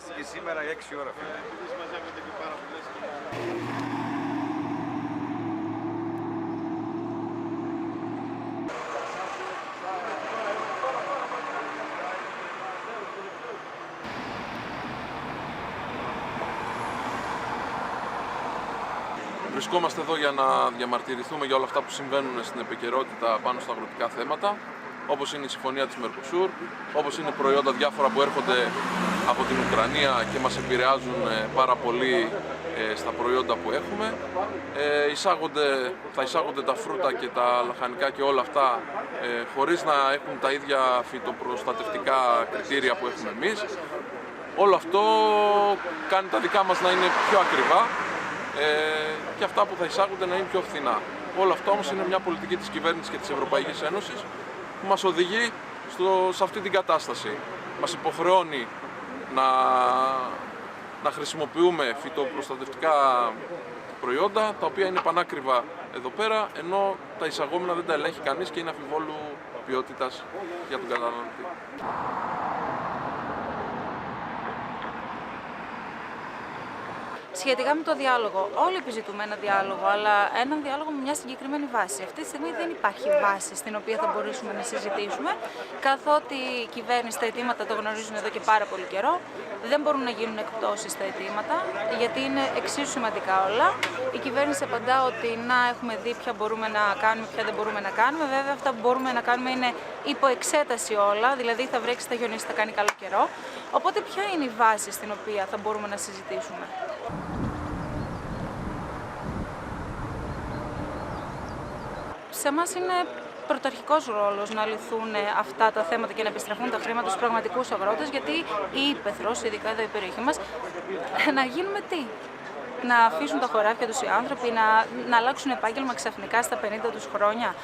Πιάστηκε σήμερα 6 ώρα. Βρισκόμαστε εδώ για να διαμαρτυρηθούμε για όλα αυτά που συμβαίνουν στην επικαιρότητα πάνω στα αγροτικά θέματα, όπως είναι η συμφωνία της Μερκοσούρ, όπως είναι προϊόντα διάφορα που έρχονται από την Ουκρανία και μας επηρεάζουν πάρα πολύ στα προϊόντα που έχουμε. Θα εισάγονται τα φρούτα και τα λαχανικά και όλα αυτά χωρίς να έχουν τα ίδια φυτοπροστατευτικά κριτήρια που έχουμε εμείς. Όλο αυτό κάνει τα δικά μας να είναι πιο ακριβά και αυτά που θα εισάγονται να είναι πιο φθηνά. Όλο αυτό όμως είναι μια πολιτική της κυβέρνησης και της Ευρωπαϊκής Ένωσης που μας οδηγεί σε αυτή την κατάσταση. Μας υποχρεώνει να χρησιμοποιούμε φυτοπροστατευτικά προϊόντα τα οποία είναι πανάκριβα εδώ πέρα, ενώ τα εισαγόμενα δεν τα ελέγχει κανείς και είναι αμφιβόλου ποιότητας για τον καταναλωτή. Σχετικά με το διάλογο, όλοι επιζητούμε ένα διάλογο, αλλά έναν διάλογο με μια συγκεκριμένη βάση. Αυτή τη στιγμή δεν υπάρχει βάση στην οποία θα μπορέσουμε να συζητήσουμε, καθότι η κυβέρνηση τα αιτήματα το γνωρίζουν εδώ και πάρα πολύ καιρό. Δεν μπορούν να γίνουν εκπτώσεις στα αιτήματα, γιατί είναι εξίσου σημαντικά όλα. Η κυβέρνηση απαντά ότι να έχουμε δει ποια μπορούμε να κάνουμε, ποια δεν μπορούμε να κάνουμε. Βέβαια, αυτά που μπορούμε να κάνουμε είναι υπό εξέταση όλα, δηλαδή θα βρέξει, θα χιονίσει, θα κάνει καλό καιρό. Οπότε, ποια είναι η βάση στην οποία θα μπορούμε να συζητήσουμε? Σε εμάς είναι πρωταρχικός ρόλος να λυθούν αυτά τα θέματα και να επιστραφούν τα χρήματα στους πραγματικούς αγρότες, γιατί η ύπαιθρος, ειδικά εδώ η περιοχή μας, να γίνουμε τι? Να αφήσουν τα χωράφια τους οι άνθρωποι, να αλλάξουν επάγγελμα ξαφνικά στα 50 τους χρόνια.